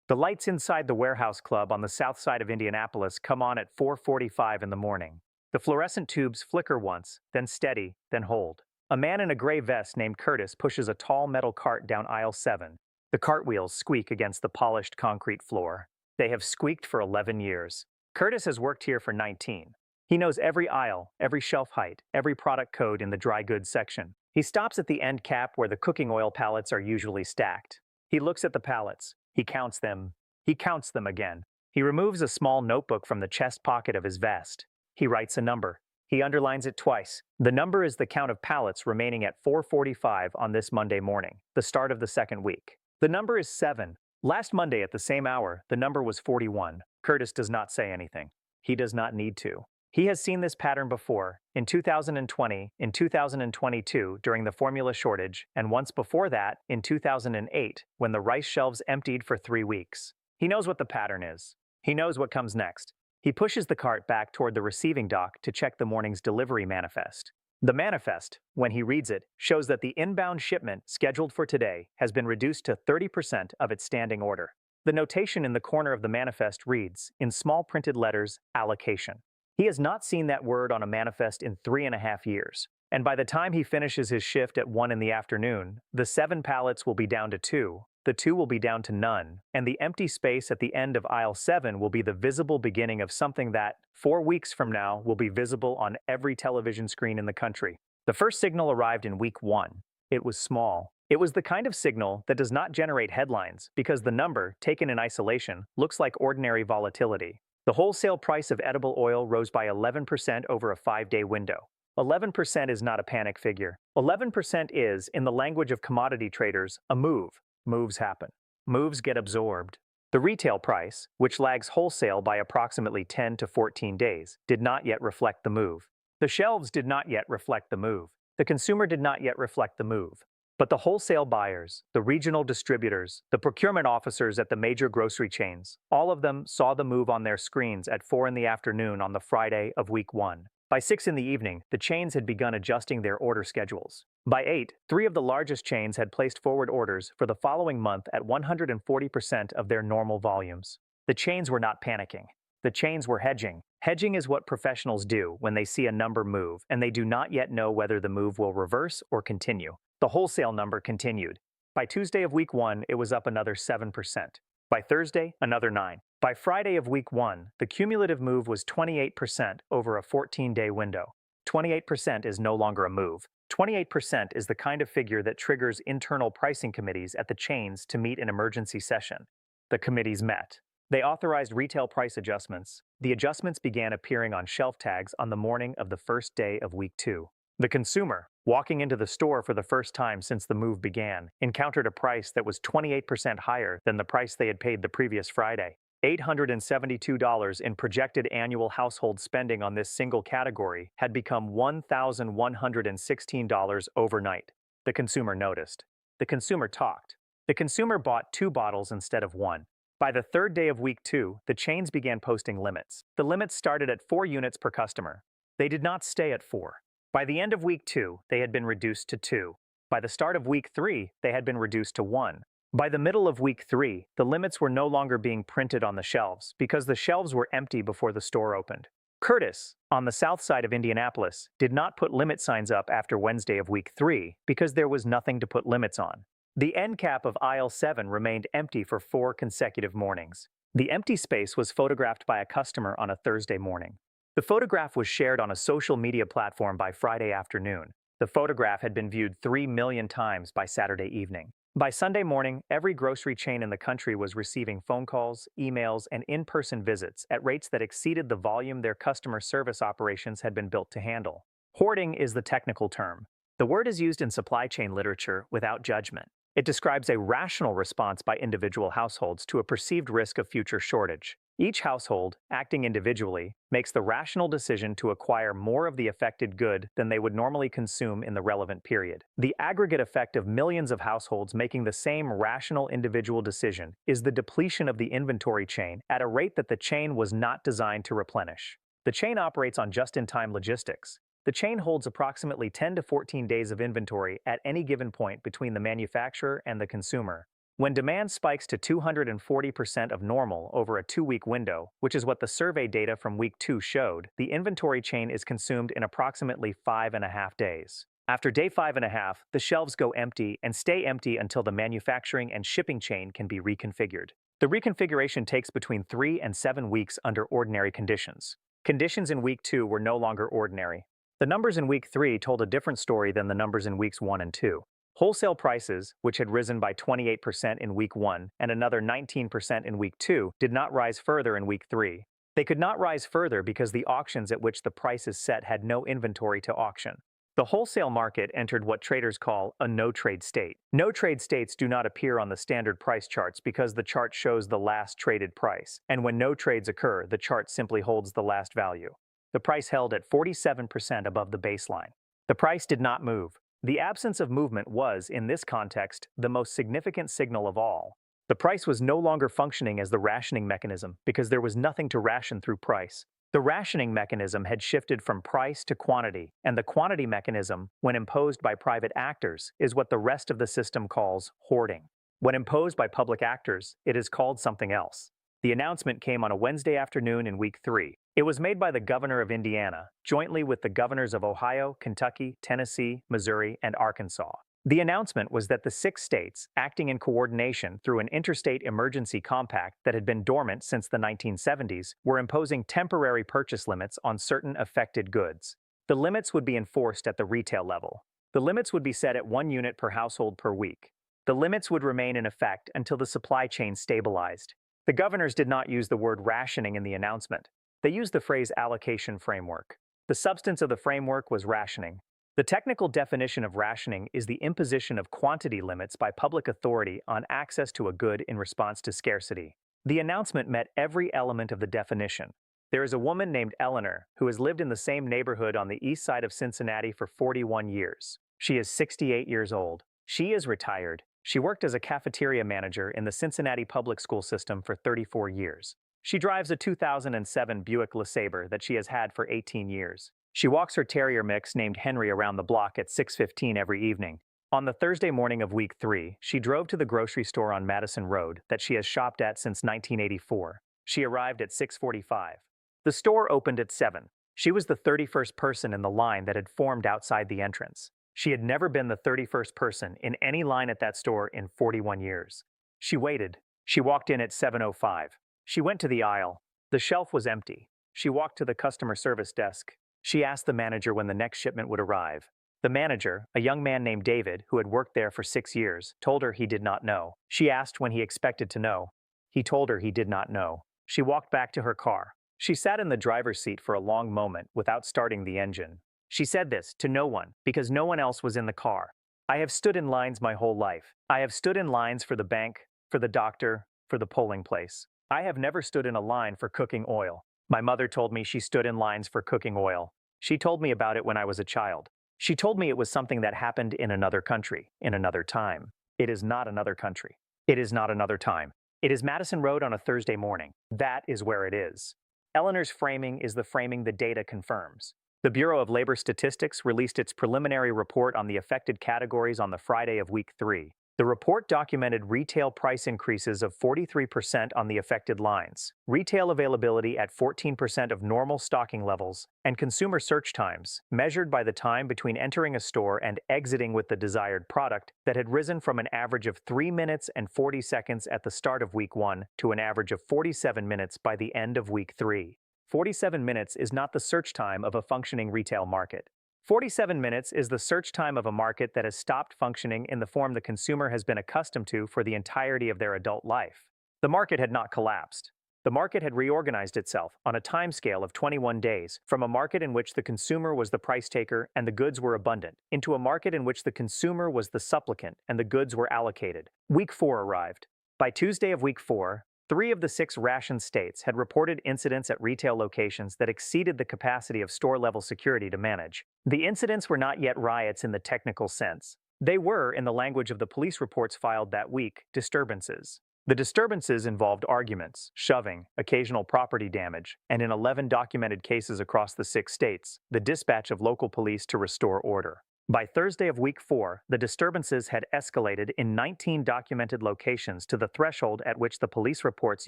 The lights inside the warehouse club on the south side of Indianapolis come on at 4:45 in the morning. The fluorescent tubes flicker once, then steady, then hold. A man in a gray vest named Curtis pushes a tall metal cart down aisle 7. The cart wheels squeak against the polished concrete floor. They have squeaked for 11 years. Curtis has worked here for 19. He knows every aisle, every shelf height, every product code in the dry goods section. He stops at the end cap where the cooking oil pallets are usually stacked. He looks at the pallets. He counts them. He counts them again. He removes a small notebook from the chest pocket of his vest. He writes a number. He underlines it twice. The number is the count of pallets remaining at 4:45 on this Monday morning, the start of the second week. The number is 7. Last Monday at the same hour, the number was 41. Curtis does not say anything. He does not need to. He has seen this pattern before, in 2020, in 2022 during the formula shortage, and once before that, in 2008, when the rice shelves emptied for 3 weeks. He knows what the pattern is. He knows what comes next. He pushes the cart back toward the receiving dock to check the morning's delivery manifest. The manifest, when he reads it, shows that the inbound shipment scheduled for today has been reduced to 30% of its standing order. The notation in the corner of the manifest reads, in small printed letters, allocation. He has not seen that word on a manifest in 3.5 years. And by the time he finishes his shift at 1 in the afternoon, the 7 pallets will be down to 2, the 2 will be down to none, and the empty space at the end of aisle 7 will be the visible beginning of something that, 4 weeks from now, will be visible on every television screen in the country. The first signal arrived in week 1. It was small. It was the kind of signal that does not generate headlines because the number, taken in isolation, looks like ordinary volatility. The wholesale price of edible oil rose by 11% over a 5-day window. 11% is not a panic figure. 11% is, in the language of commodity traders, a move. Moves happen. Moves get absorbed. The retail price, which lags wholesale by approximately 10 to 14 days, did not yet reflect the move. The shelves did not yet reflect the move. The consumer did not yet reflect the move. But the wholesale buyers, the regional distributors, the procurement officers at the major grocery chains, all of them saw the move on their screens at 4 in the afternoon on the Friday of week 1. By 6 in the evening, the chains had begun adjusting their order schedules. By 8, 3 of the largest chains had placed forward orders for the following month at 140% of their normal volumes. The chains were not panicking. The chains were hedging. Hedging is what professionals do when they see a number move and they do not yet know whether the move will reverse or continue. The wholesale number continued. By Tuesday of week 1, it was up another 7%. By Thursday, another 9. By Friday of week 1, the cumulative move was 28% over a 14-day window. 28% is no longer a move. 28% is the kind of figure that triggers internal pricing committees at the chains to meet in emergency session. The committees met. They authorized retail price adjustments. The adjustments began appearing on shelf tags on the morning of the first day of week 2. The consumer, walking into the store for the first time since the move began, encountered a price that was 28% higher than the price they had paid the previous Friday. $872 in projected annual household spending on this single category had become $1,116 overnight. The consumer noticed. The consumer talked. The consumer bought 2 bottles instead of 1. By the third day of week 2, the chains began posting limits. The limits started at 4 units per customer. They did not stay at 4. By the end of week 2, they had been reduced to 2. By the start of week 3, they had been reduced to 1. By the middle of week 3, the limits were no longer being printed on the shelves because the shelves were empty before the store opened. Curtis, on the south side of Indianapolis, did not put limit signs up after Wednesday of week 3 because there was nothing to put limits on. The end cap of aisle 7 remained empty for 4 consecutive mornings. The empty space was photographed by a customer on a Thursday morning. The photograph was shared on a social media platform by Friday afternoon. The photograph had been viewed 3 million times by Saturday evening. By Sunday morning, every grocery chain in the country was receiving phone calls, emails, and in-person visits at rates that exceeded the volume their customer service operations had been built to handle. Hoarding is the technical term. The word is used in supply chain literature without judgment. It describes a rational response by individual households to a perceived risk of future shortage. Each household, acting individually, makes the rational decision to acquire more of the affected good than they would normally consume in the relevant period. The aggregate effect of millions of households making the same rational individual decision is the depletion of the inventory chain at a rate that the chain was not designed to replenish. The chain operates on just-in-time logistics. The chain holds approximately 10 to 14 days of inventory at any given point between the manufacturer and the consumer. When demand spikes to 240% of normal over a 2-week window, which is what the survey data from week 2 showed, the inventory chain is consumed in approximately 5.5 days. After day 5.5, the shelves go empty and stay empty until the manufacturing and shipping chain can be reconfigured. The reconfiguration takes between 3 and 7 weeks under ordinary conditions. Conditions in week 2 were no longer ordinary. The numbers in week 3 told a different story than the numbers in weeks 1 and 2. Wholesale prices, which had risen by 28% in week 1 and another 19% in week 2, did not rise further in week 3. They could not rise further because the auctions at which the price is set had no inventory to auction. The wholesale market entered what traders call a no-trade state. No-trade states do not appear on the standard price charts because the chart shows the last traded price, and when no trades occur, the chart simply holds the last value. The price held at 47% above the baseline. The price did not move. The absence of movement was, in this context, the most significant signal of all. The price was no longer functioning as the rationing mechanism because there was nothing to ration through price. The rationing mechanism had shifted from price to quantity, and the quantity mechanism, when imposed by private actors, is what the rest of the system calls hoarding. When imposed by public actors, it is called something else. The announcement came on a Wednesday afternoon in week 3. It was made by the governor of Indiana, jointly with the governors of Ohio, Kentucky, Tennessee, Missouri, and Arkansas. The announcement was that the 6 states, acting in coordination through an interstate emergency compact that had been dormant since the 1970s, were imposing temporary purchase limits on certain affected goods. The limits would be enforced at the retail level. The limits would be set at 1 unit per household per week. The limits would remain in effect until the supply chain stabilized. The governors did not use the word rationing in the announcement. They used the phrase allocation framework. The substance of the framework was rationing. The technical definition of rationing is the imposition of quantity limits by public authority on access to a good in response to scarcity. The announcement met every element of the definition. There is a woman named Eleanor who has lived in the same neighborhood on the east side of Cincinnati for 41 years. She is 68 years old. She is retired. She worked as a cafeteria manager in the Cincinnati public school system for 34 years. She drives a 2007 Buick LeSabre that she has had for 18 years. She walks her terrier mix named Henry around the block at 6:15 every evening. On the Thursday morning of week 3, she drove to the grocery store on Madison Road that she has shopped at since 1984. She arrived at 6:45. The store opened at 7. She was the 31st person in the line that had formed outside the entrance. She had never been the 31st person in any line at that store in 41 years. She waited. She walked in at 7:05. She went to the aisle. The shelf was empty. She walked to the customer service desk. She asked the manager when the next shipment would arrive. The manager, a young man named David, who had worked there for 6 years, told her he did not know. She asked when he expected to know. He told her he did not know. She walked back to her car. She sat in the driver's seat for a long moment without starting the engine. She said this to no one because no one else was in the car. I have stood in lines my whole life. I have stood in lines for the bank, for the doctor, for the polling place. I have never stood in a line for cooking oil. My mother told me she stood in lines for cooking oil. She told me about it when I was a child. She told me it was something that happened in another country, in another time. It is not another country. It is not another time. It is Madison Road on a Thursday morning. That is where it is. Eleanor's framing is the framing the data confirms. The Bureau of Labor Statistics released its preliminary report on the affected categories on the Friday of week 3. The report documented retail price increases of 43% on the affected lines, retail availability at 14% of normal stocking levels, and consumer search times, measured by the time between entering a store and exiting with the desired product, that had risen from an average of 3 minutes and 40 seconds at the start of week 1 to an average of 47 minutes by the end of week 3. 47 minutes is not the search time of a functioning retail market. 47 minutes is the search time of a market that has stopped functioning in the form the consumer has been accustomed to for the entirety of their adult life. The market had not collapsed. The market had reorganized itself on a timescale of 21 days from a market in which the consumer was the price taker and the goods were abundant into a market in which the consumer was the supplicant and the goods were allocated. Week 4 arrived. By Tuesday of week 4, 3 of the 6 ration states had reported incidents at retail locations that exceeded the capacity of store-level security to manage. The incidents were not yet riots in the technical sense. They were, in the language of the police reports filed that week, disturbances. The disturbances involved arguments, shoving, occasional property damage, and in 11 documented cases across the 6 states, the dispatch of local police to restore order. By Thursday of week 4, the disturbances had escalated in 19 documented locations to the threshold at which the police reports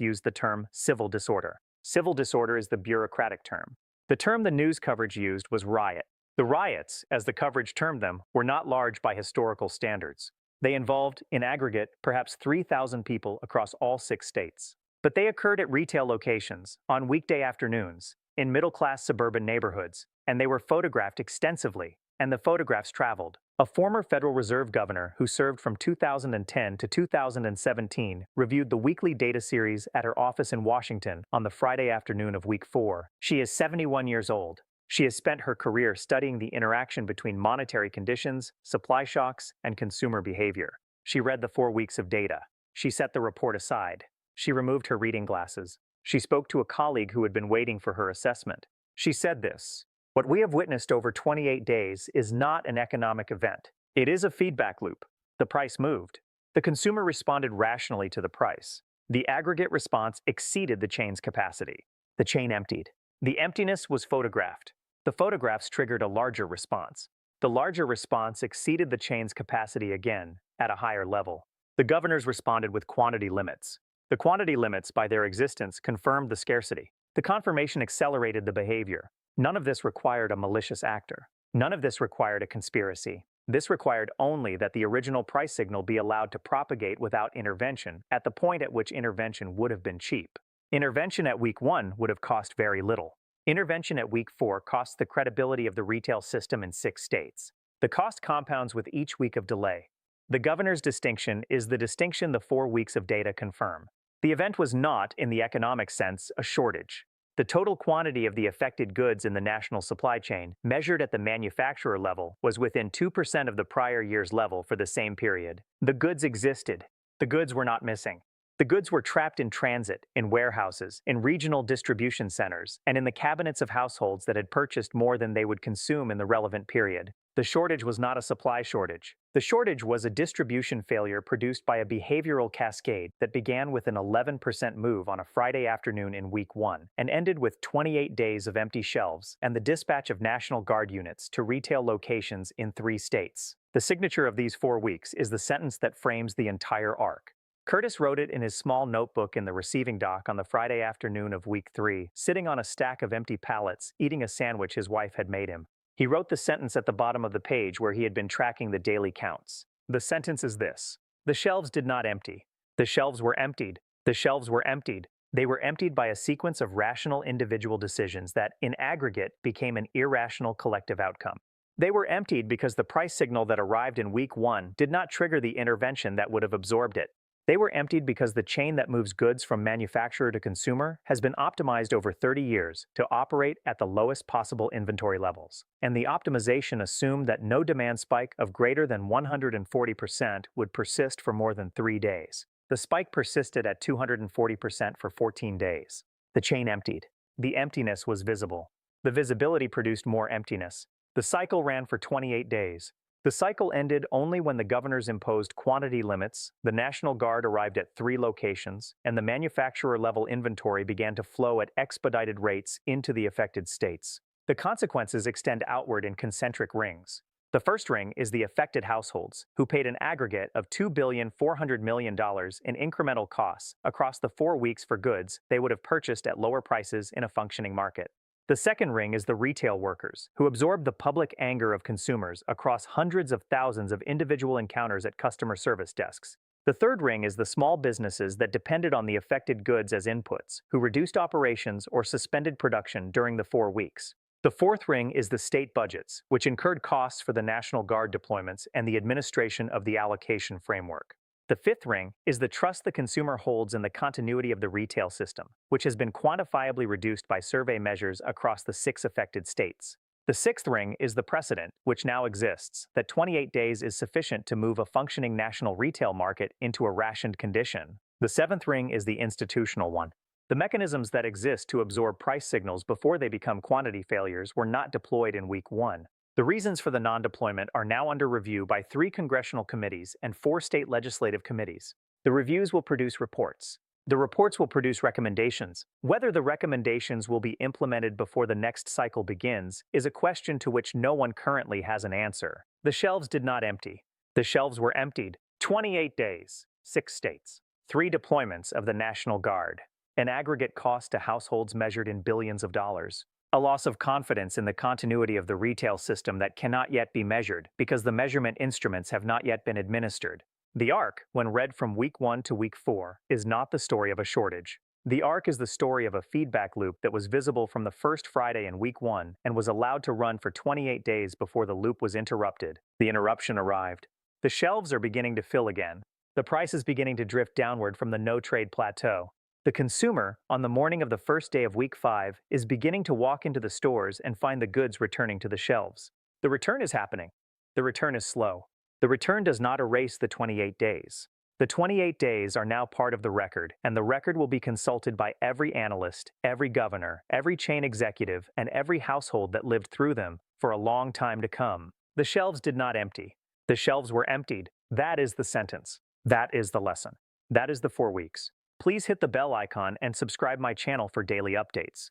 used the term civil disorder. Civil disorder is the bureaucratic term. The term the news coverage used was riot. The riots, as the coverage termed them, were not large by historical standards. They involved, in aggregate, perhaps 3,000 people across all 6 states. But they occurred at retail locations, on weekday afternoons, in middle-class suburban neighborhoods, and they were photographed extensively, and the photographs traveled. A former Federal Reserve governor who served from 2010 to 2017 reviewed the weekly data series at her office in Washington on the Friday afternoon of week 4. She is 71 years old. She has spent her career studying the interaction between monetary conditions, supply shocks, and consumer behavior. She read the 4 weeks of data. She set the report aside. She removed her reading glasses. She spoke to a colleague who had been waiting for her assessment. She said this: "What we have witnessed over 28 days is not an economic event. It is a feedback loop. The price moved. The consumer responded rationally to the price. The aggregate response exceeded the chain's capacity. The chain emptied. The emptiness was photographed. The photographs triggered a larger response. The larger response exceeded the chain's capacity again, at a higher level. The governors responded with quantity limits. The quantity limits, by their existence, confirmed the scarcity. The confirmation accelerated the behavior. None of this required a malicious actor. None of this required a conspiracy. This required only that the original price signal be allowed to propagate without intervention at the point at which intervention would have been cheap. Intervention at week 1 would have cost very little. Intervention at week 4 costs the credibility of the retail system in 6 states. The cost compounds with each week of delay. The governor's distinction is the distinction the 4 weeks of data confirm. The event was not, in the economic sense, a shortage. The total quantity of the affected goods in the national supply chain, measured at the manufacturer level, was within 2% of the prior year's level for the same period. The goods existed. The goods were not missing. The goods were trapped in transit, in warehouses, in regional distribution centers, and in the cabinets of households that had purchased more than they would consume in the relevant period. The shortage was not a supply shortage. The shortage was a distribution failure produced by a behavioral cascade that began with an 11% move on a Friday afternoon in week 1 and ended with 28 days of empty shelves and the dispatch of National Guard units to retail locations in 3 states. The signature of these 4 weeks is the sentence that frames the entire arc. Curtis wrote it in his small notebook in the receiving dock on the Friday afternoon of week 3, sitting on a stack of empty pallets, eating a sandwich his wife had made him. He wrote the sentence at the bottom of the page where he had been tracking the daily counts. The sentence is this: "The shelves did not empty. The shelves were emptied. The shelves were emptied. They were emptied by a sequence of rational individual decisions that, in aggregate, became an irrational collective outcome. They were emptied because the price signal that arrived in week 1 did not trigger the intervention that would have absorbed it. They were emptied because the chain that moves goods from manufacturer to consumer has been optimized over 30 years to operate at the lowest possible inventory levels, and the optimization assumed that no demand spike of greater than 140% would persist for more than 3 days. The spike persisted at 240% for 14 days. The chain emptied. The emptiness was visible. The visibility produced more emptiness. The cycle ran for 28 days. The cycle ended only when the governors imposed quantity limits, the National Guard arrived at 3 locations, and the manufacturer-level inventory began to flow at expedited rates into the affected states. The consequences extend outward in concentric rings. The first ring is the affected households, who paid an aggregate of $2,400,000,000 in incremental costs across the 4 weeks for goods they would have purchased at lower prices in a functioning market. The second ring is the retail workers, who absorbed the public anger of consumers across hundreds of thousands of individual encounters at customer service desks. The third ring is the small businesses that depended on the affected goods as inputs, who reduced operations or suspended production during the 4 weeks. The fourth ring is the state budgets, which incurred costs for the National Guard deployments and the administration of the allocation framework. The fifth ring is the trust the consumer holds in the continuity of the retail system, which has been quantifiably reduced by survey measures across the 6 affected states. The sixth ring is the precedent, which now exists, that 28 days is sufficient to move a functioning national retail market into a rationed condition. The seventh ring is the institutional one. The mechanisms that exist to absorb price signals before they become quantity failures were not deployed in week 1. The reasons for the non-deployment are now under review by 3 congressional committees and 4 state legislative committees. The reviews will produce reports. The reports will produce recommendations. Whether the recommendations will be implemented before the next cycle begins is a question to which no one currently has an answer. The shelves did not empty. The shelves were emptied. 28 days, 6 states, 3 deployments of the National Guard, an aggregate cost to households measured in billions of dollars, a loss of confidence in the continuity of the retail system that cannot yet be measured because the measurement instruments have not yet been administered. The arc, when read from week 1 to week 4, is not the story of a shortage. The arc is the story of a feedback loop that was visible from the first Friday in week 1 and was allowed to run for 28 days before the loop was interrupted. The interruption arrived. The shelves are beginning to fill again. The price is beginning to drift downward from the no-trade plateau. The consumer, on the morning of the first day of week 5, is beginning to walk into the stores and find the goods returning to the shelves. The return is happening. The return is slow. The return does not erase the 28 days. The 28 days are now part of the record, and the record will be consulted by every analyst, every governor, every chain executive, and every household that lived through them for a long time to come. The shelves did not empty. The shelves were emptied. That is the sentence. That is the lesson. That is the 4 weeks. Please hit the bell icon and subscribe my channel for daily updates.